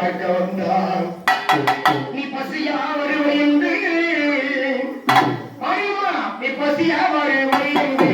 காக்க வந்தான். நீ பசியா வருவை என்று மாரியம்மா, நீ பசியா வருவை என்று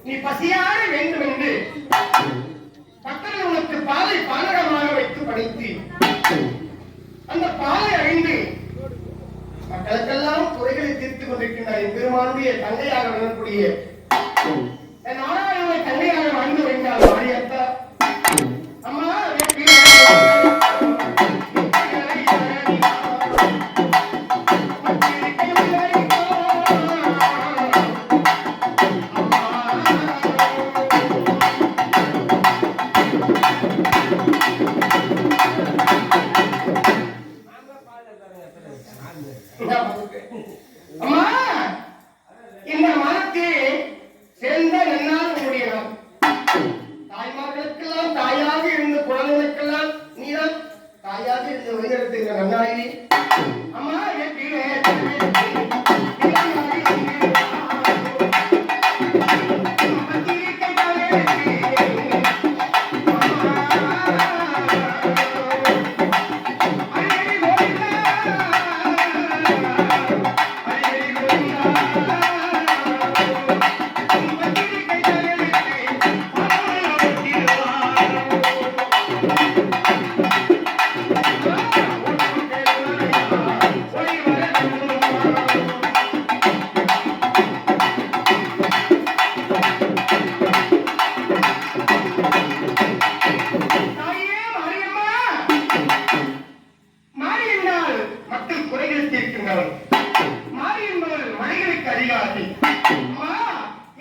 நீ பசியார வேண்டும் என்று பக்கத்தில் உனக்கு பாலை பானகமாக வைத்து படைத்து அந்த பாலை அறிந்து மக்களுக்கெல்லாம் குறைகளை தீர்த்துக் கொண்டிருக்கின்றார். என் பெருமானுடைய தங்கையாக விளங்கக்கூடிய நாராயணனை தங்கையாக வாழ்ந்து வைத்தார் மாரியத்தா. அம்மா அம்மா, இந்த மனத்தை சேர்ந்த நன்னால் உங்களுடைய நாம் தாய்மார்களுக்கெல்லாம் தாயாக இருந்த குழந்தைகளுக்கெல்லாம் நீதான் தாயாக இருந்த உயிரிழத்துகிற நன்னாயிரி. அம்மா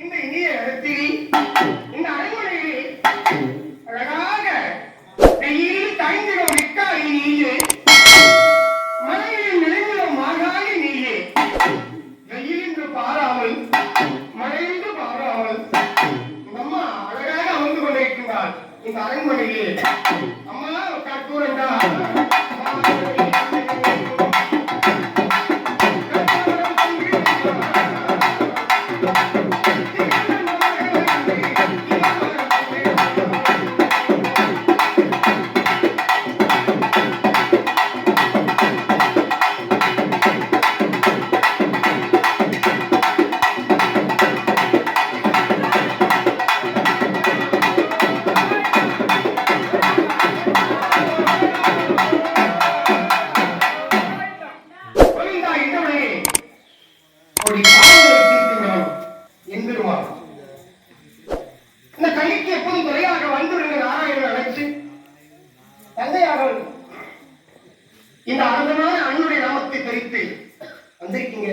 இந்த இனிய இடத்தில் இந்த அரண்மனையிலே அழகாக வெயில் தாய்ந்திடும் மிக்காரி நீயே, மழையில் நிலைந்திடும் மாகாளி நீயே, வெயில் என்று பாராமல் மழை என்று பாராமல் அம்மா அழகாக அமர்ந்து கொண்டிருக்கின்றார் இந்த அரண்மனையிலே. அம்மா கட்டூரண்டா இந்த கைக்கு எப்போதும் துறையாக வந்துடுங்க நாராயணன் அழைச்சு தந்தையாக இந்த அனந்தமான அண்ணனுடைய நாமத்தை தெரிவித்து வந்திருக்கீங்க.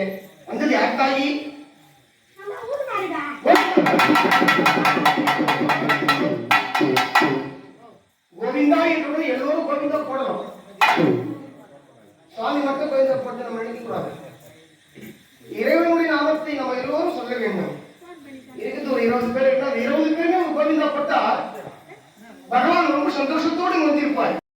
வந்தது யாருக்காகி? கோவிந்தா என்று எல்லோரும் கோவிந்தா போடணும். சுவாமி மட்டும் கோவிந்தா போட்டு நம்ம நினைக்கக்கூடாது. இறைவனுடைய நாமத்தை நம்ம எல்லோரும் சொல்ல வேண்டும். இருக்குது ஒரு 20 பேர் இருந்தால் 20 பேருமே கோவிந்தா போட்டா பகவான் ரொம்ப சந்தோஷத்தோடு வந்திருப்பார்.